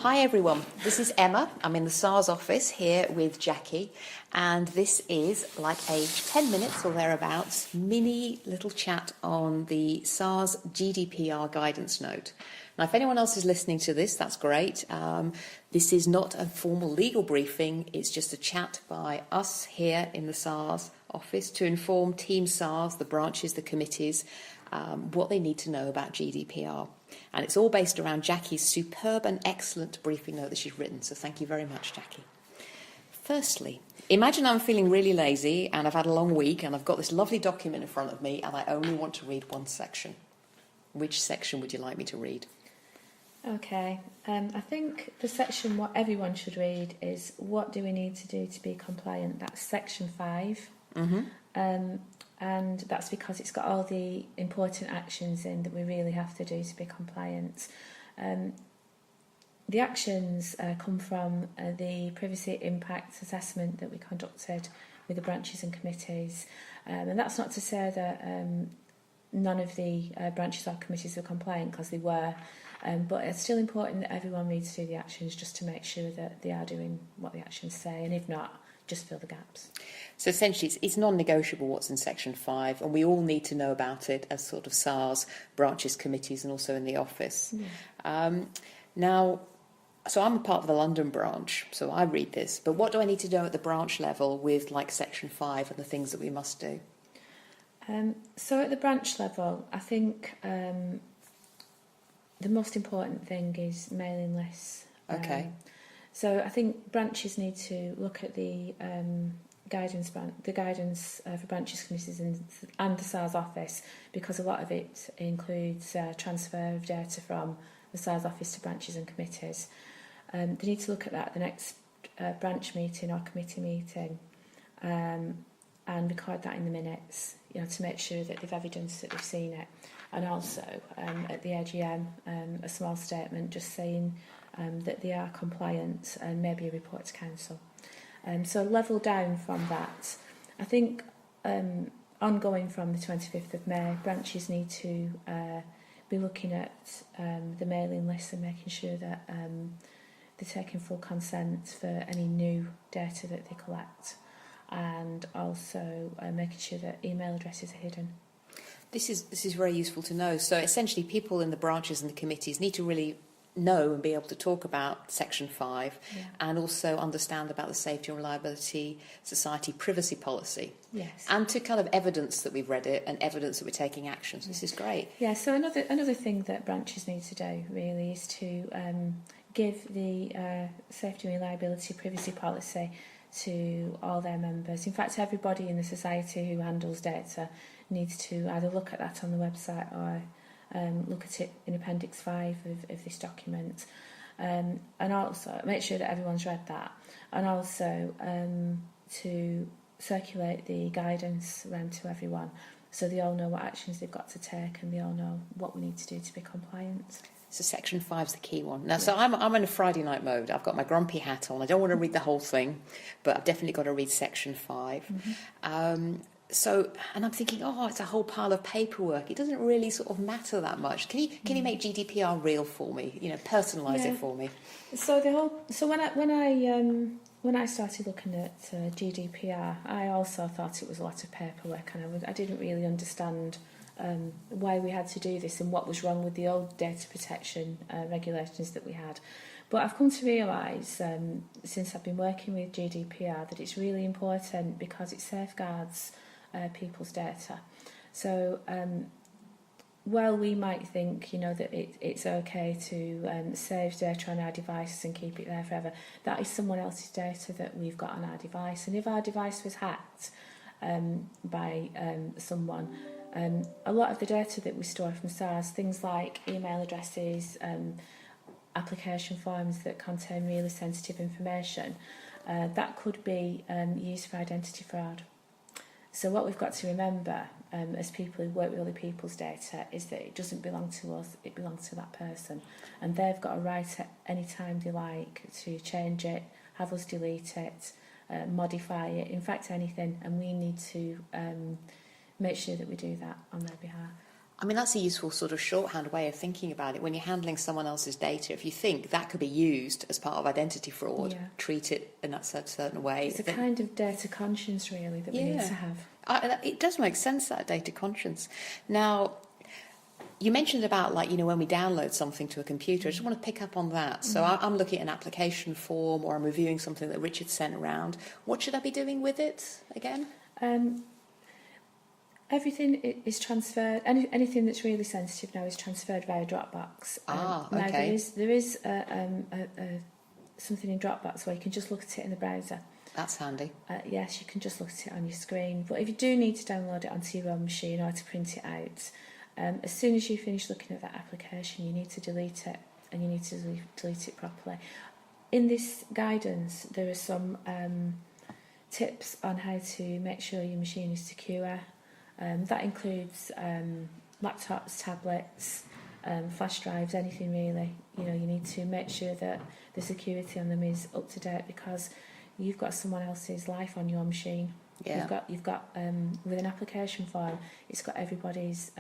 Hi everyone, this is Emma. I'm in the SaRS office here with Jackie, and this is like a 10 minutes or thereabouts mini little chat on the SaRS GDPR guidance note. Now, if anyone else is listening to this, that's great. This is not a formal legal briefing, it's just a chat by us here in the SaRS office to inform Team SaRS, the branches, the committees, what they need to know about GDPR. And it's all based around Jackie's superb and excellent briefing note that she's written. So thank you very much, Jackie. Firstly, imagine I'm feeling really lazy and I've had a long week and I've got this lovely document in front of me and I only want to read one section. Which section would you like me to read? Okay, I think the section what everyone should read is what do we need to do to be compliant. That's section 5. Mm-hmm. And that's because it's got all the important actions in that we really have to do to be compliant. The actions come from the privacy impact assessment that we conducted with the branches and committees. And that's not to say that none of the branches or committees were compliant, because they were. But it's still important that everyone reads through the actions just to make sure that they are doing what the actions say. And if not, just fill the gaps. So essentially, it's non-negotiable what's in Section 5, and we all need to know about it as sort of SaRS, branches, committees, and also in the office. Yeah. Now, so I'm a part of the London branch, so I read this, but what do I need to know at the branch level with like Section 5 and the things that we must do? So at the branch level, I think the most important thing is mailing lists. Okay. So I think branches need to look at the guidance for branches, committees and the SaRS office, because a lot of it includes transfer of data from the SaRS office to branches and committees. They need to look at that at the next branch meeting or committee meeting and record that in the minutes, to make sure that they've evidenced that they've seen it. And also at the AGM, a small statement just saying that they are compliant and maybe a report to council. So level down from that. I think ongoing from the 25th of May, branches need to be looking at the mailing list and making sure that they're taking full consent for any new data that they collect, and also making sure that email addresses are hidden. This is very useful to know. So essentially, people in the branches and the committees need to really know and be able to talk about Section 5, yeah, and also understand about the Safety and Reliability Society privacy policy. Yes. And to kind of evidence that we've read it and evidence that we're taking actions. This is great. Yeah, so another thing that branches need to do really is to give the Safety and Reliability privacy policy to all their members. In fact, everybody in the society who handles data needs to either look at that on the website or look at it in Appendix 5 of this document, and also make sure that everyone's read that, and also to circulate the guidance around to everyone so they all know what actions they've got to take and they all know what we need to do to be compliant. So Section 5 is the key one. Now, so I'm in a Friday night mode. I've got my grumpy hat on. I don't want to read the whole thing, but I've definitely got to read Section 5. Mm-hmm. And I'm thinking, it's a whole pile of paperwork. It doesn't really sort of matter that much. Can you make GDPR real for me? Personalise it for me. So when I started looking at GDPR, I also thought it was a lot of paperwork, and I didn't really understand why we had to do this and what was wrong with the old data protection regulations that we had. But I've come to realise, since I've been working with GDPR, that it's really important because it safeguards people's data. So while we might think, that it's okay to save data on our devices and keep it there forever, that is someone else's data that we've got on our device. And if our device was hacked by someone, a lot of the data that we store from SaRS, things like email addresses, application forms that contain really sensitive information, that could be used for identity fraud. So what we've got to remember as people who work with other people's data is that it doesn't belong to us, it belongs to that person. And they've got a right at any time they like to change it, have us delete it, modify it, in fact anything, and we need to make sure that we do that on their behalf. I mean, that's a useful sort of shorthand way of thinking about it. When you're handling someone else's data, if you think that could be used as part of identity fraud, treat it in that certain way. It's a kind of data conscience, really, that we need to have. It does make sense, that data conscience. Now, you mentioned about, like, when we download something to a computer. I just want to pick up on that. So I'm looking at an application form, or I'm reviewing something that Richard sent around. What should I be doing with it again? Everything is transferred. Anything that's really sensitive now is transferred via Dropbox. Okay. Now there is something in Dropbox where you can just look at it in the browser. That's handy. Yes, you can just look at it on your screen. But if you do need to download it onto your own machine or to print it out, as soon as you finish looking at that application, you need to delete it, and you need to delete it properly. In this guidance, there are some tips on how to make sure your machine is secure. That includes laptops, tablets, flash drives, anything really. You need to make sure that the security on them is up to date, because you've got someone else's life on your machine. Yeah. You've got with an application form, it's got everybody's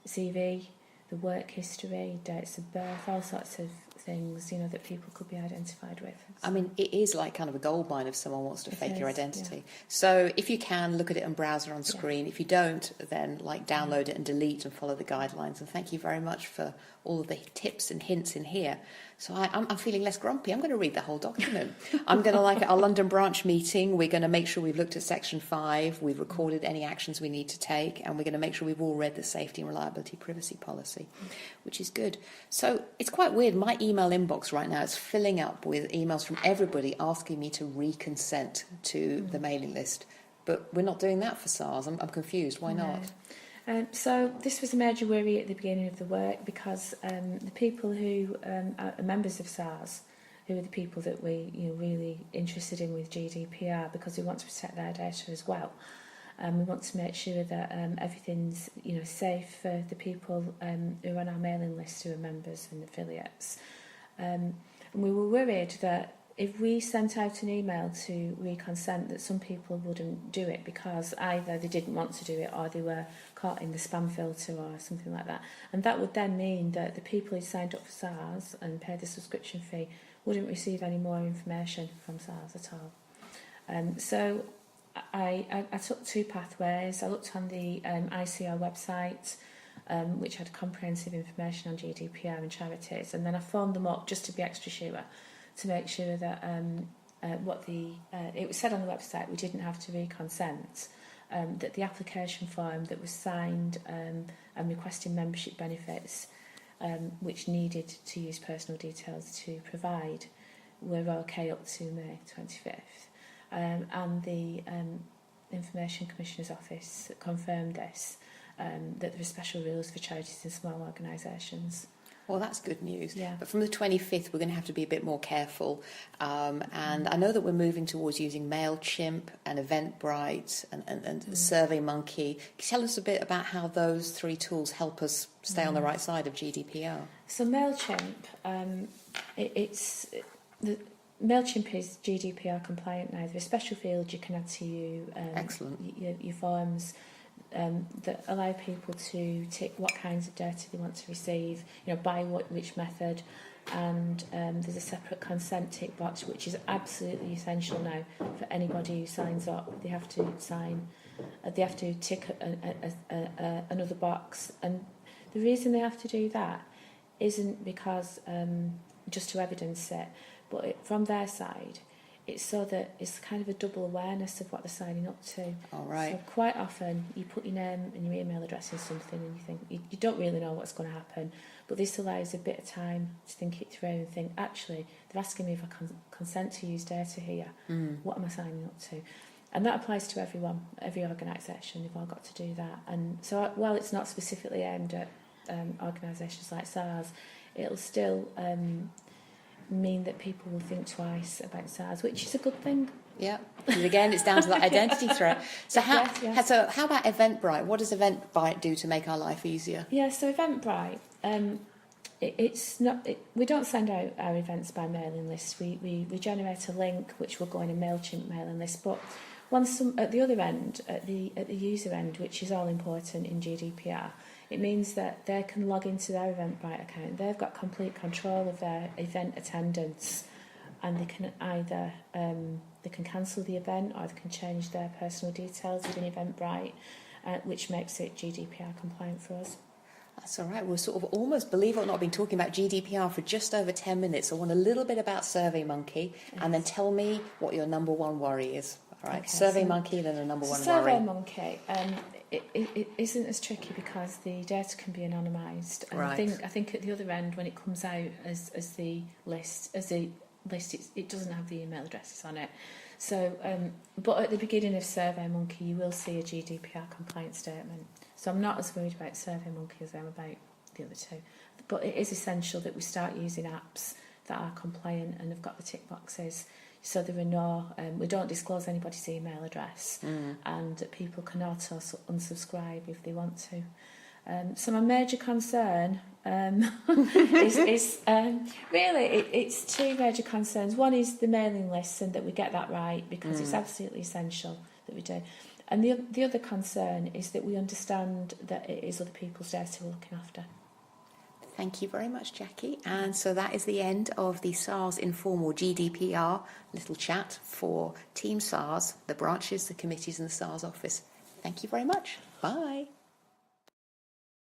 CV, the work history, dates of birth, all sorts of things, that people could be identified with. I mean, it is like kind of a goldmine if someone wants to fake your identity. Yeah. So if you can, look at it on browser on screen. Yeah. If you don't, then download it and delete and follow the guidelines. And thank you very much for all of the tips and hints in here. So I'm feeling less grumpy. I'm going to read the whole document. I'm going to, at our London branch meeting, we're going to make sure we've looked at Section 5, we've recorded any actions we need to take, and we're going to make sure we've all read the safety and reliability privacy policy, which is good. So it's quite weird. My email inbox right now is filling up with emails from everybody asking me to reconsent to the mailing list. But we're not doing that for SaRS. I'm confused. Why not? So this was a major worry at the beginning of the work, because the people who are members of SaRS, who are the people that we really interested in with GDPR, because we want to protect their data as well. We want to make sure that everything's safe for the people who are on our mailing list, who are members and affiliates. And we were worried that if we sent out an email to reconsent, that some people wouldn't do it because either they didn't want to do it or they were caught in the spam filter or something like that. And that would then mean that the people who signed up for SaRS and paid the subscription fee wouldn't receive any more information from SaRS at all. So I took two pathways. I looked on the ICO website, which had comprehensive information on GDPR and charities, and then I phoned them up just to be extra sure, to make sure that it was said on the website we didn't have to reconsent, that the application form that was signed and requesting membership benefits, which needed to use personal details to provide, were okay up to May 25th. And the Information Commissioner's Office confirmed this, that there are special rules for charities and small organisations. Well, that's good news. Yeah. But from the 25th, we're going to have to be a bit more careful. And I know that we're moving towards using MailChimp and Eventbrite and SurveyMonkey. Can you tell us a bit about how those three tools help us stay on the right side of GDPR? So MailChimp, MailChimp is GDPR compliant now. There are special fields you can add to your forms that allow people to tick what kinds of data they want to receive, by which method, and there's a separate consent tick box, which is absolutely essential now for anybody who signs up. They have to tick another box, and the reason they have to do that isn't because just to evidence it, but from their side, it's so that it's kind of a double awareness of what they're signing up to. All right. So quite often you put your name and your email address in something and you think you don't really know what's going to happen, but this allows a bit of time to think it through and think, actually, they're asking me if I consent to use data here. What am I signing up to? And that applies to everyone, every organisation. They've all got to do that. And so while it's not specifically aimed at organisations like SaRS, it'll still mean that people will think twice about SaRS, which is a good thing. Yeah, and again, it's down to that identity threat. So how about Eventbrite? What does Eventbrite do to make our life easier? Yeah, so Eventbrite, we don't send out our events by mailing lists. We generate a link which will go in a MailChimp mailing list, but at the other end, at the user end, which is all important in GDPR, It means that they can log into their Eventbrite account. They've got complete control of their event attendance, and they can either they can cancel the event, or they can change their personal details within Eventbrite, which makes it GDPR compliant for us. That's all right. We're sort of almost, believe it or not, been talking about GDPR for just over 10 minutes. I want a little bit about SurveyMonkey, and then tell me what your number one worry is. All right, okay, SurveyMonkey, then the number one worry. SurveyMonkey, it isn't as tricky because the data can be anonymised. And right. I think at the other end, when it comes out as the list, it doesn't have the email addresses on it. So, but at the beginning of SurveyMonkey, you will see a GDPR compliance statement. So I'm not as worried about SurveyMonkey as I am about the other two. But it is essential that we start using apps that are compliant and have got the tick boxes. So there are no, we don't disclose anybody's email address, and that people can auto unsubscribe if they want to. So my major concern is really it's two major concerns. One is the mailing list, and that we get that right, because it's absolutely essential that we do. And the other concern is that we understand that it is other people's data we're looking after. Thank you very much, Jackie. And so that is the end of the SaRS informal GDPR little chat for Team SaRS, the branches, the committees and the SaRS office. Thank you very much. Bye.